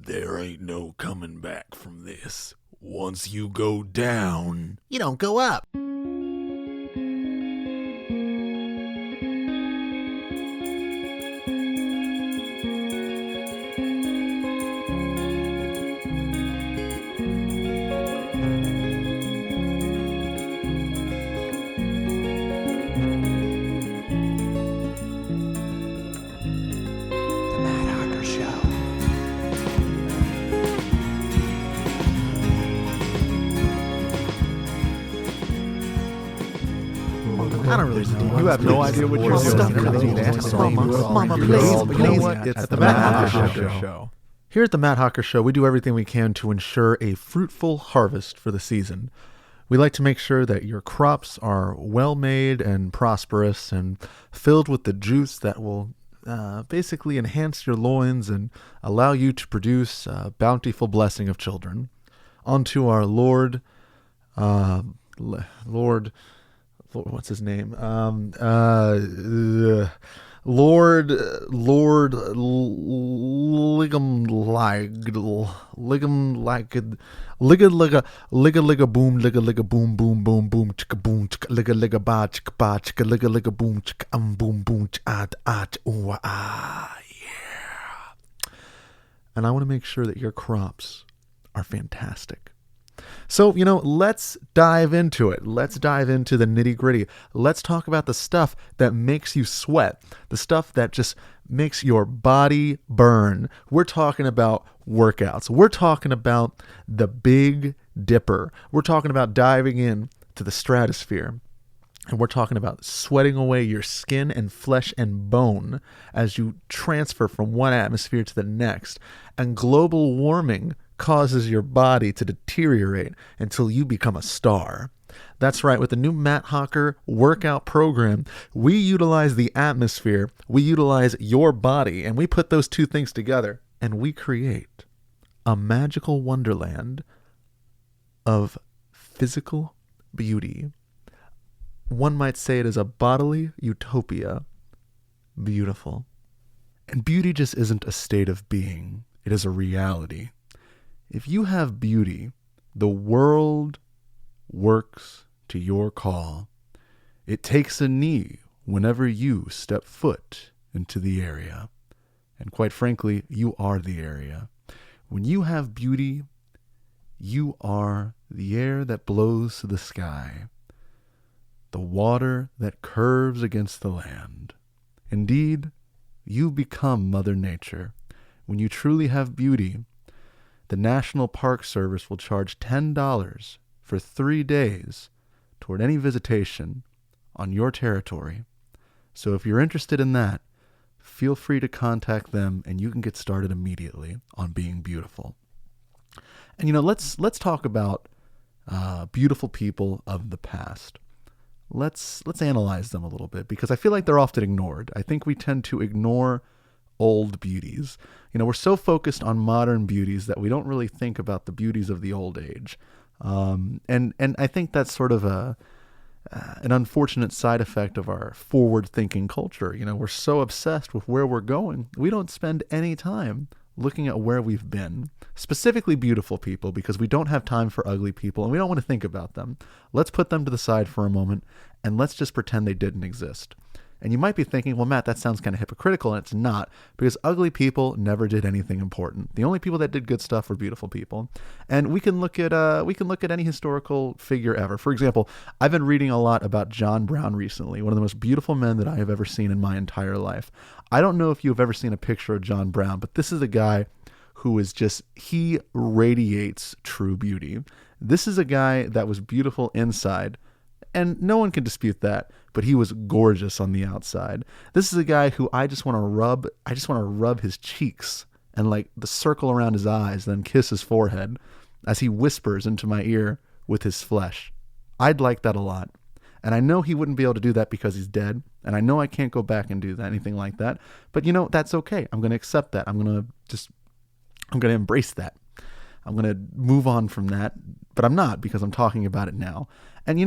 There ain't no coming back from this. Once you go down, You don't go up. I don't really know. You have no idea what you're doing. Mama, You please. know what? It's the Matt Hocker Show. Here at the Matt Hocker Show, we do everything we can to ensure a fruitful harvest for the season. We like to make sure that your crops are well made and prosperous and filled with the juice that will basically enhance your loins and allow you to produce a bountiful blessing of children. Onto our Lord, what's his name? Lord Ligum Ligga boom ligga boom boom boom boom chicka boom chicka ligga ba chicka ligga boom chicka boom boom at ooh ah yeah. And I want to make sure that your crops are fantastic. So, let's dive into it. Let's dive into the nitty gritty. Let's talk about the stuff that makes you sweat, the stuff that just makes your body burn. We're talking about workouts. We're talking about the Big Dipper. We're talking about diving in to the stratosphere. And we're talking about sweating away your skin and flesh and bone as you transfer from one atmosphere to the next. And global warming causes your body to deteriorate until you become a star. That's right, with the new Matt Hocker workout program, we utilize the atmosphere, we utilize your body, and we put those two things together, and we create a magical wonderland of physical beauty. One might say it is a bodily utopia. Beautiful. And beauty just isn't a state of being, it is a reality. If you have beauty, the world works to your call. It takes a knee whenever you step foot into the area. And quite frankly, you are the area. When you have beauty, you are the air that blows to the sky, the water that curves against the land. Indeed, you become Mother Nature. When you truly have beauty, the National Park Service will charge $10 for 3 days toward any visitation on your territory. So if you're interested in that, feel free to contact them and you can get started immediately on being beautiful. And let's talk about beautiful people of the past. Let's analyze them a little bit because I feel like they're often ignored. I think we tend to ignore old beauties. We're so focused on modern beauties that we don't really think about the beauties of the old age. And I think that's sort of an unfortunate side effect of our forward-thinking culture. We're so obsessed with where we're going, we don't spend any time looking at where we've been, specifically beautiful people, because we don't have time for ugly people and we don't want to think about them. Let's put them to the side for a moment and let's just pretend they didn't exist. And you might be thinking, well, Matt, that sounds kind of hypocritical, and it's not, because ugly people never did anything important. The only people that did good stuff were beautiful people. And we can look at any historical figure ever. For example, I've been reading a lot about John Brown recently, one of the most beautiful men that I have ever seen in my entire life. I don't know if you've ever seen a picture of John Brown, but this is a guy who is he radiates true beauty. This is a guy that was beautiful inside, and no one can dispute that, but he was gorgeous on the outside. This is a guy who I just want to rub his cheeks and the circle around his eyes, then kiss his forehead as he whispers into my ear with his flesh. I'd like that a lot. And I know he wouldn't be able to do that because he's dead. And I know I can't go back and do anything like that. But that's okay. I'm going to accept that. I'm going to embrace that. I'm going to move on from that. But I'm not, because I'm talking about it now. And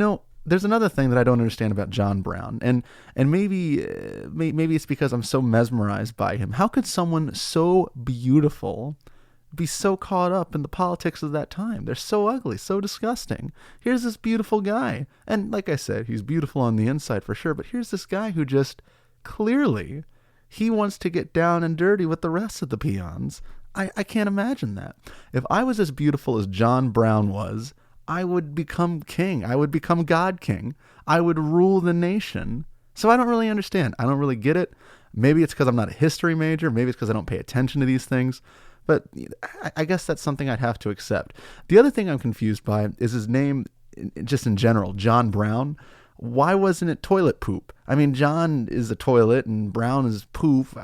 there's another thing that I don't understand about John Brown, and maybe it's because I'm so mesmerized by him. How could someone so beautiful be so caught up in the politics of that time. They're so ugly, so disgusting. Here's this beautiful guy. And like I said, he's beautiful on the inside for sure, but here's this guy who just clearly he wants to get down and dirty with the rest of the peons. I can't imagine that. If I was as beautiful as John Brown was, I would become king. I would become God King. I would rule the nation. So I don't really understand. I don't really get it. Maybe it's because I'm not a history major. Maybe it's because I don't pay attention to these things. But I guess that's something I'd have to accept. The other thing I'm confused by is his name, just in general, John Brown. Why wasn't it toilet poop? I mean, John is a toilet and Brown is poop.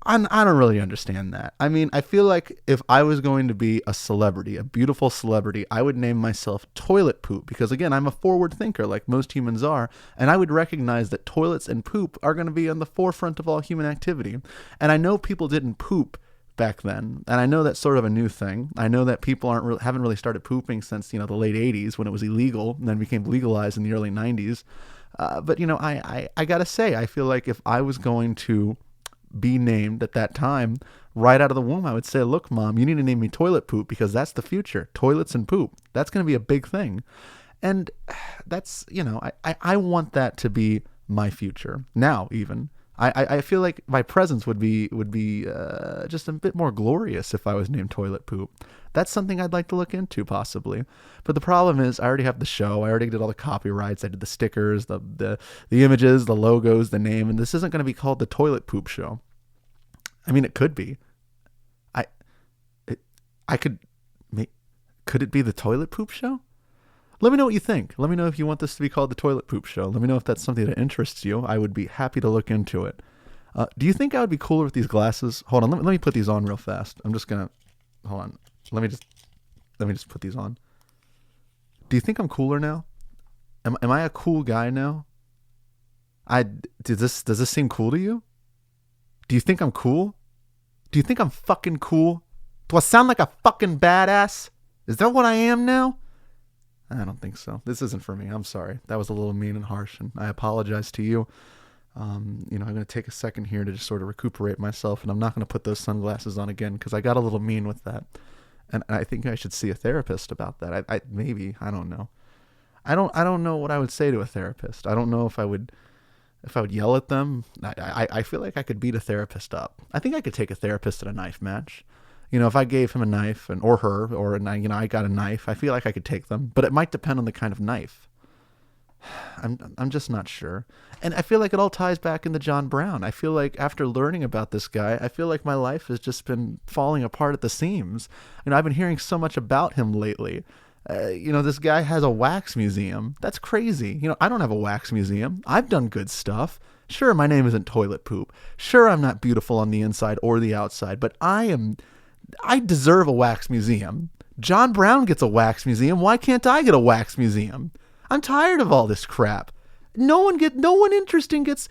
I don't really understand that. I mean, I feel like if I was going to be a celebrity, a beautiful celebrity, I would name myself Toilet Poop because, again, I'm a forward thinker like most humans are, and I would recognize that toilets and poop are going to be on the forefront of all human activity. And I know people didn't poop back then, and I know that's sort of a new thing. I know that people haven't really started pooping since the late 80s when it was illegal and then became legalized in the early 90s. But I gotta say, I feel like if I was going to be named at that time, right out of the womb, I would say, look, Mom, you need to name me Toilet Poop because that's the future. Toilets and poop. That's going to be a big thing. And that's, I want that to be my future. Now, even. I feel like my presence would be just a bit more glorious if I was named Toilet Poop. That's something I'd like to look into, possibly. But the problem is, I already have the show. I already did all the copyrights. I did the stickers, the images, the logos, the name, and this isn't going to be called the Toilet Poop Show. I mean, it could be. Could it be the Toilet Poop Show? Let me know what you think. Let me know if you want this to be called the Toilet Poop Show. Let me know if that's something that interests you. I would be happy to look into it. Do you think I would be cooler with these glasses? Hold on, let me put these on real fast. I'm just gonna hold on. Let me just put these on. Do you think I'm cooler now? Am I a cool guy now? Does this seem cool to you? Do you think I'm cool? Do you think I'm fucking cool? Do I sound like a fucking badass? Is that what I am now? I don't think so. This isn't for me. I'm sorry. That was a little mean and harsh, and I apologize to you. I'm going to take a second here to just sort of recuperate myself, and I'm not going to put those sunglasses on again because I got a little mean with that. And I think I should see a therapist about that. I don't know. I don't know what I would say to a therapist. I don't know if I would yell at them. I feel like I could beat a therapist up. I think I could take a therapist at a knife match. If I gave him a knife or her, or I got a knife, I feel like I could take them, but it might depend on the kind of knife. I'm just not sure. And I feel like it all ties back into John Brown. I feel like after learning about this guy, I feel like my life has just been falling apart at the seams. I've been hearing so much about him lately. This guy has a wax museum. That's crazy. I don't have a wax museum. I've done good stuff. Sure, my name isn't Toilet Poop. Sure, I'm not beautiful on the inside or the outside, but I deserve a wax museum. John Brown gets a wax museum. Why can't I get a wax museum? I'm tired of all this crap. No one interesting gets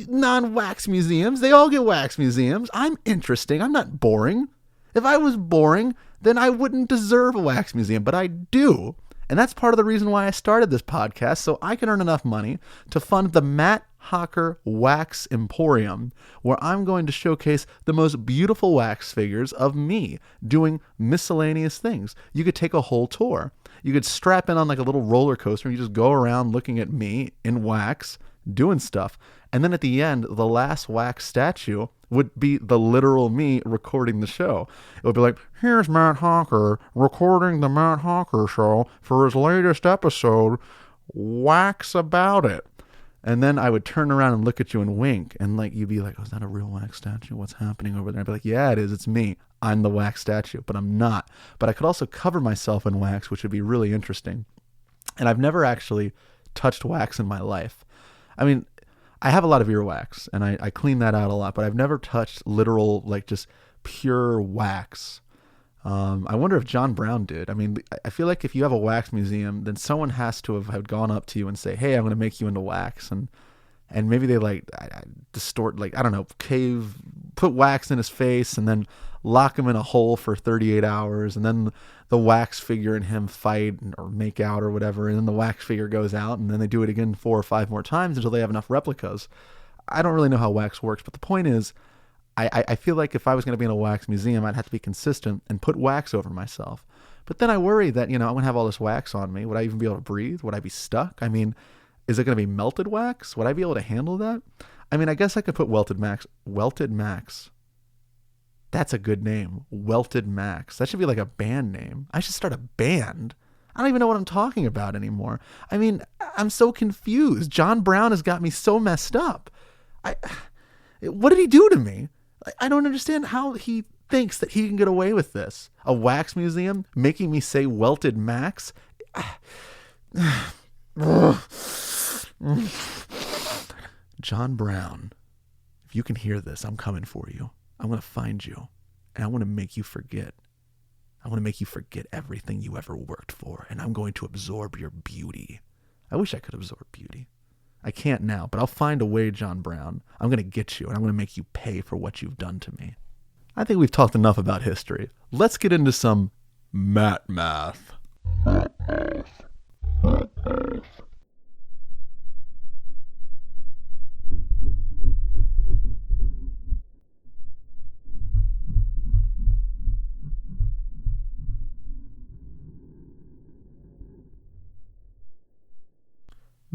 non-wax museums. They all get wax museums. I'm interesting. I'm not boring. If I was boring, then I wouldn't deserve a wax museum, but I do. And that's part of the reason why I started this podcast, so I can earn enough money to fund the Matt Hocker Wax Emporium, where I'm going to showcase the most beautiful wax figures of me doing miscellaneous things. You could take a whole tour. You could strap in on like a little roller coaster and you just go around looking at me in wax, doing stuff. And then at the end, the last wax statue would be the literal me recording the show. It would be like, here's Matt Hocker recording the Matt Hocker Show for his latest episode, Wax About It. And then I would turn around and look at you and wink. And you'd be like, oh, is that a real wax statue? What's happening over there? I'd be like, yeah, it is. It's me. I'm the wax statue, but I'm not. But I could also cover myself in wax, which would be really interesting. And I've never actually touched wax in my life. I mean, I have a lot of earwax and I clean that out a lot, but I've never touched literal, just pure wax. I wonder if John Brown did. I mean, I feel like if you have a wax museum, then someone has to have gone up to you and say, hey, I'm going to make you into wax. And maybe they distort, I don't know, put wax in his face and then lock him in a hole for 38 hours. And then the wax figure and him fight or make out or whatever. And then the wax figure goes out and then they do it again 4 or 5 more times until they have enough replicas. I don't really know how wax works, but the point is, I feel like if I was going to be in a wax museum, I'd have to be consistent and put wax over myself. But then I worry that, I'm going to have all this wax on me. Would I even be able to breathe? Would I be stuck? I mean, is it going to be melted wax? Would I be able to handle that? I mean, I guess I could put Welted Max. That's a good name. Welted Max. That should be like a band name. I should start a band. I don't even know what I'm talking about anymore. I mean, I'm so confused. John Brown has got me so messed up. What did he do to me? I don't understand how he thinks that he can get away with this. A wax museum making me say Welted Max? John Brown, if you can hear this, I'm coming for you. I'm going to find you, and I want to make you forget. I want to make you forget everything you ever worked for, and I'm going to absorb your beauty. I wish I could absorb beauty. I can't now, but I'll find a way, John Brown. I'm going to get you, and I'm going to make you pay for what you've done to me. I think we've talked enough about history. Let's get into some Matt math.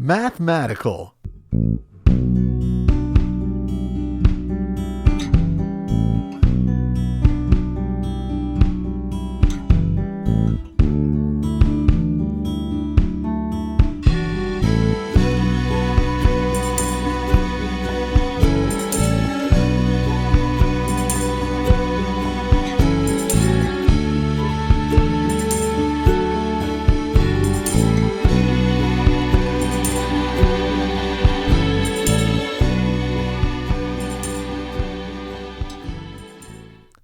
Mathematical.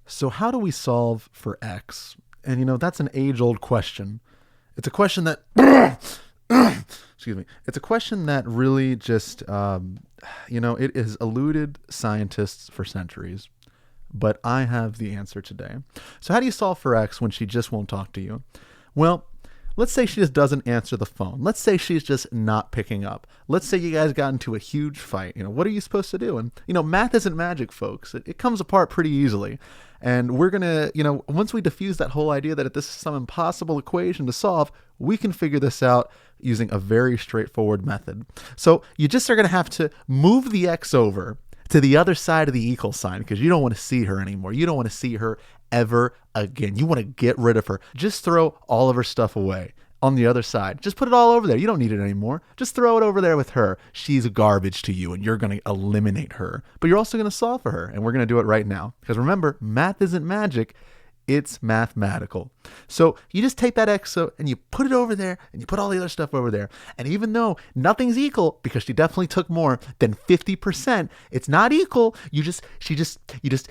So how do we solve for x? And that's an age-old question. It's a question that excuse me. It's a question that really just it has eluded scientists for centuries. But I have the answer today. So how do you solve for x when she just won't talk to you? Well, let's say she just doesn't answer the phone. Let's say she's just not picking up. Let's say you guys got into a huge fight. What are you supposed to do? And, math isn't magic, folks. It comes apart pretty easily. And we're going to, once we diffuse that whole idea that this is some impossible equation to solve, we can figure this out using a very straightforward method. So you just are going to have to move the x over to the other side of the equal sign because you don't want to see her anymore. You don't want to see her ever again. You want to get rid of her. Just throw all of her stuff away on the other side. Just put it all over there. You don't need it anymore. Just throw it over there with her. She's garbage to you and you're going to eliminate her. But you're also going to solve for her. And we're going to do it right now. Because remember, math isn't magic. It's mathematical. So you just take that x and you put it over there and you put all the other stuff over there. And even though nothing's equal because she definitely took more than 50%, it's not equal. You just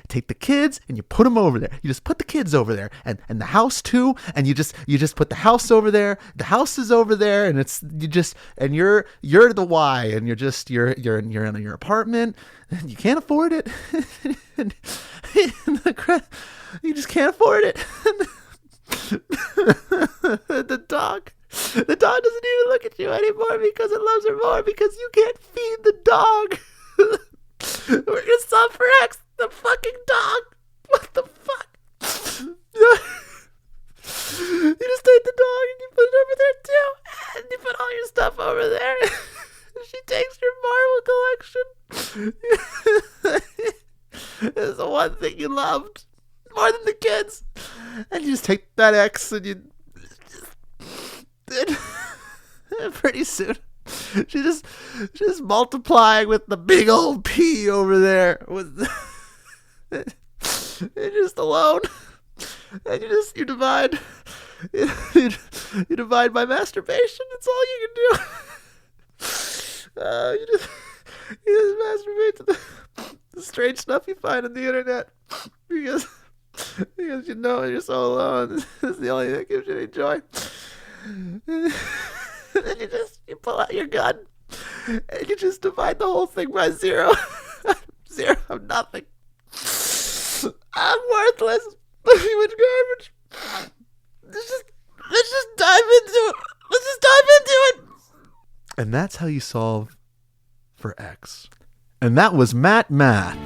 take the kids and you put them over there. You just put the kids over there and the house too. And you just put the house over there. The house is over there and you're the Y and you're in your apartment. You can't afford it. You just can't afford it. The dog doesn't even look at you anymore because it loves her more because you can't feed the dog. We're gonna solve for X, the fucking dog. What the fuck? You just take the dog and you put it over there too. And you put all your stuff over there. She takes your Marvel collection. It's the one thing you loved more than the kids. And you just take that X and you pretty soon she's just multiplying with the big old P over there with you're just alone. And you divide you divide by masturbation. That's all you can do. You just masturbate to the strange stuff you find on the internet because you're so alone. It's the only thing that gives you any joy. And then you pull out your gun and you just divide the whole thing by 0. 0, I'm nothing. I'm worthless. I'm human garbage. Let's just dive into it. And that's how you solve for X. And that was Matt Math.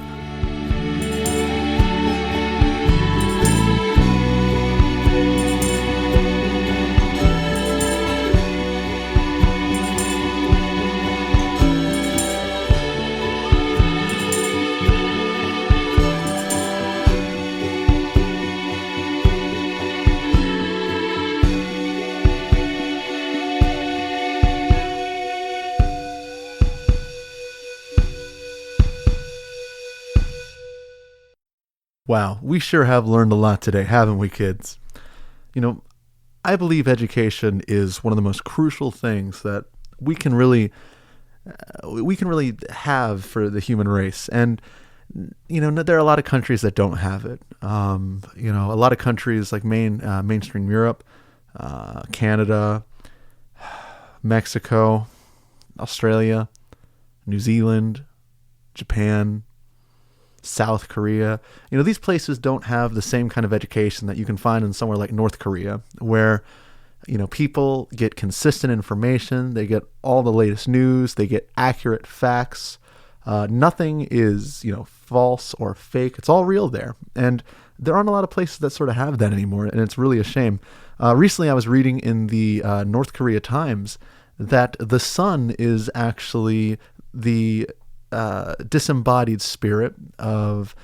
Wow, we sure have learned a lot today, haven't we, kids? I believe education is one of the most crucial things that we can really have for the human race. And there are a lot of countries that don't have it. A lot of countries like mainstream Europe, Canada, Mexico, Australia, New Zealand, Japan, South Korea. These places don't have the same kind of education that you can find in somewhere like North Korea, where, people get consistent information, they get all the latest news, they get accurate facts. Nothing is, false or fake. It's all real there. And there aren't a lot of places that sort of have that anymore, and it's really a shame. Recently, I was reading in the North Korea Times that the sun is actually the disembodied spirit of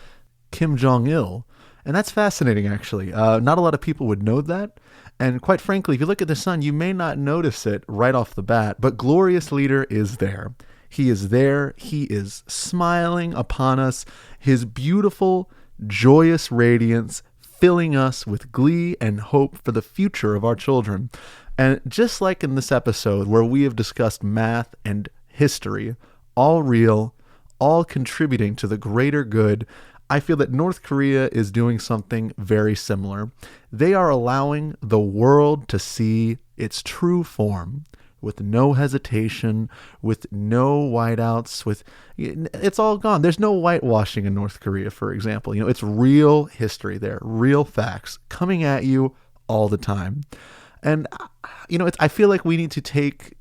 Kim Jong-il. And that's fascinating, actually. Not a lot of people would know that. And quite frankly, if you look at the sun, you may not notice it right off the bat, but glorious leader is there. He is there. He is smiling upon us. His beautiful, joyous radiance filling us with glee and hope for the future of our children. And just like in this episode where we have discussed math and history, all real, all contributing to the greater good, I feel that North Korea is doing something very similar. They are allowing the world to see its true form with no hesitation, with no whiteouts, it's all gone. There's no whitewashing in North Korea, for example. It's real history there, real facts coming at you all the time. And, I feel like we need to take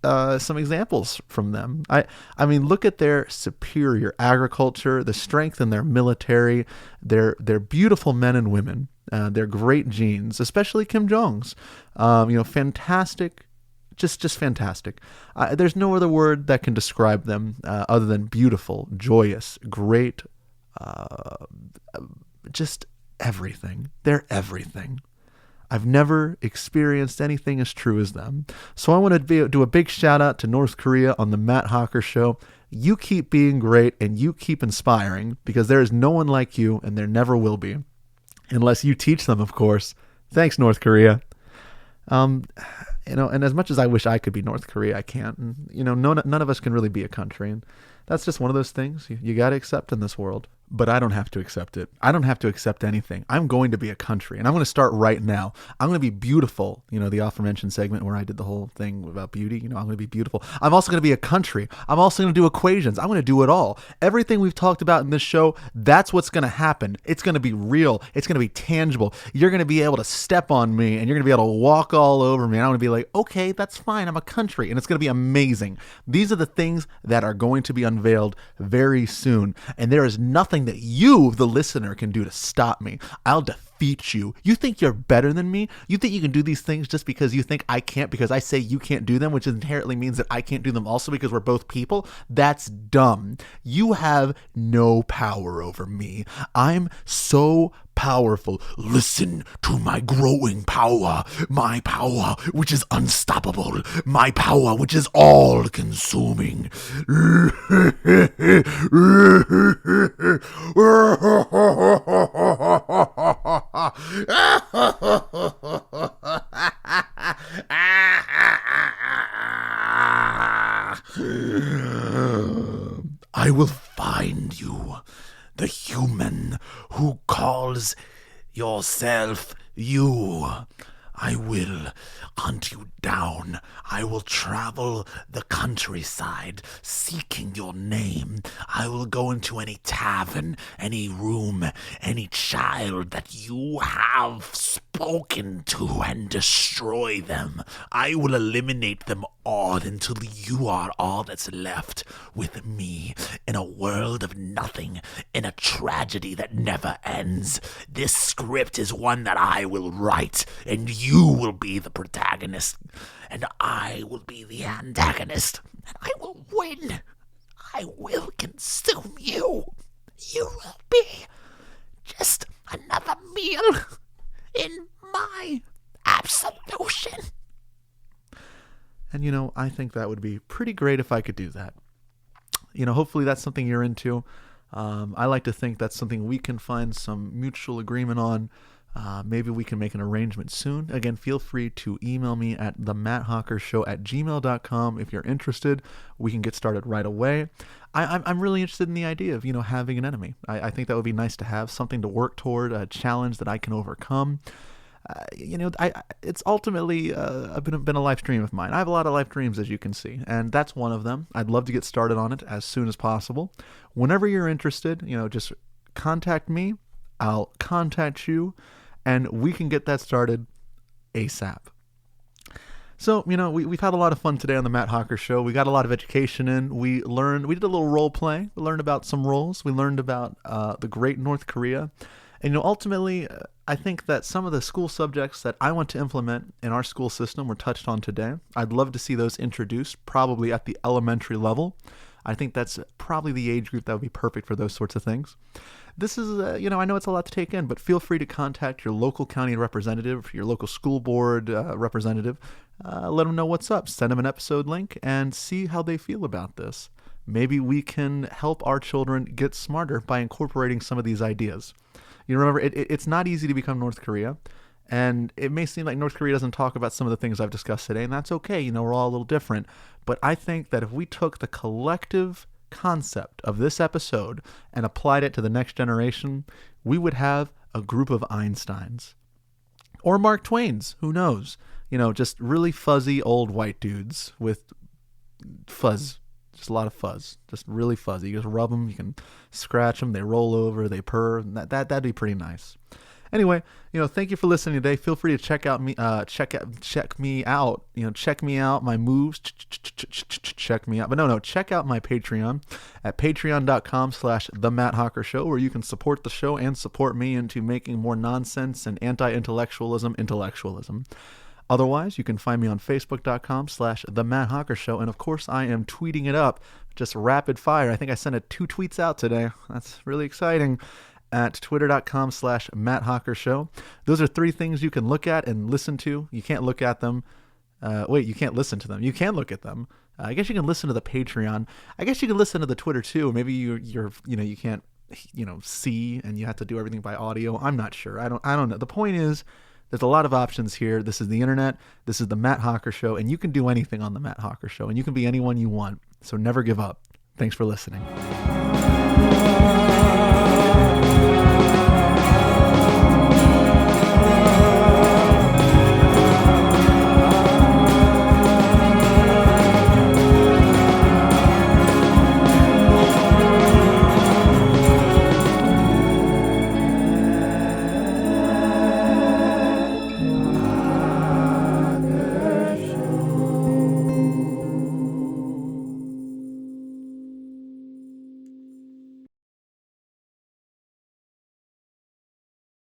some examples from them. I mean, look at their superior agriculture, the strength in their military, their beautiful men and women, their great genes, especially Kim Jong's. Fantastic, just fantastic. There's no other word that can describe them other than beautiful, joyous, great, just everything. They're everything. I've never experienced anything as true as them. So I want to do a big shout out to North Korea on the Matt Hawker Show. You keep being great and you keep inspiring, because there is no one like you and there never will be. Unless you teach them, of course. Thanks, North Korea. And as much as I wish I could be North Korea, I can't. And, none of us can really be a country. And that's just one of those things you got to accept in this world. But I don't have to accept it. I don't have to accept anything. I'm going to be a country, and I'm going to start right now. I'm going to be beautiful. The aforementioned segment where I did the whole thing about beauty. I'm going to be beautiful. I'm also going to be a country. I'm also going to do equations. I'm going to do it all. Everything we've talked about in this show, that's what's going to happen. It's going to be real. It's going to be tangible. You're going to be able to step on me, and you're going to be able to walk all over me. And I'm going to be like, okay, that's fine. I'm a country, and it's going to be amazing. These are the things that are going to be unveiled very soon, and there is nothing that you, the listener, can do to stop me. I'll defeat you. You think you're better than me? You think you can do these things just because you think I can't, because I say you can't do them, which inherently means that I can't do them also because we're both people? That's dumb. You have no power over me. I'm so powerful. Listen to my growing power. My power, which is unstoppable. My power, which is all-consuming. I will find you, the human who calls yourself you. I will hunt you down. I will travel the countryside seeking your name. I will go into any tavern, any room, any child that you have spoken to and destroy them. I will eliminate them all until you are all that's left with me in a world of nothing, in a tragedy that never ends. This script is one that I will write, and you will be the protagonist, and I will be the antagonist, and I will win. I will consume you. You will be just another meal in my absolution. And, I think that would be pretty great if I could do that. Hopefully that's something you're into. I like to think that's something we can find some mutual agreement on. Maybe we can make an arrangement soon. Again, feel free to email me at themattHawkershow@gmail.com if you're interested. We can get started right away. I'm really interested in the idea of, having an enemy. I think that would be nice to have, something to work toward, a challenge that I can overcome. It's ultimately been a life dream of mine. I have a lot of life dreams, as you can see, and that's one of them. I'd love to get started on it as soon as possible. Whenever you're interested, just contact me. I'll contact you, and we can get that started ASAP. So, we've had a lot of fun today on the Matt Hawker Show. We got a lot of education in. We did a little role play. We learned about some roles. We learned about the great North Korea. And, ultimately, I think that some of the school subjects that I want to implement in our school system were touched on today. I'd love to see those introduced, probably at the elementary level. I think that's probably the age group that would be perfect for those sorts of things. This is, I know it's a lot to take in, but feel free to contact your local county representative, your local school board representative. Let them know what's up. Send them an episode link and see how they feel about this. Maybe we can help our children get smarter by incorporating some of these ideas. Remember, it's not easy to become North Korea, and it may seem like North Korea doesn't talk about some of the things I've discussed today, and that's okay. We're all a little different. But I think that if we took the collective concept of this episode and applied it to the next generation, we would have a group of Einsteins. Or Mark Twains, who knows? Just really fuzzy old white dudes with fuzz. Just a lot of fuzz. Just really fuzzy. You just rub them, you can scratch them, they roll over, they purr. That'd be pretty nice. Anyway, thank you for listening today. Feel free to check me out. Check me out. Check me out, my moves. Check me out. But no, check out my Patreon at patreon.com/themattHawkershow, where you can support the show and support me into making more nonsense and intellectualism. Otherwise, you can find me on facebook.com/themattHawkershow. And of course, I am tweeting it up, just rapid fire. I think I sent 2 tweets out today. That's really exciting. At twitter.com/MattHawkershow. Those are 3 things you can look at and listen to. You can't look at them. You can't listen to them. You can look at them. I guess you can listen to the Patreon. I guess you can listen to the Twitter too. Maybe you can't, see, and you have to do everything by audio. I'm not sure. I don't know. The point is, there's a lot of options here. This is the internet. This is the Matt Hawker Show, and you can do anything on the Matt Hawker Show, and you can be anyone you want. So never give up. Thanks for listening.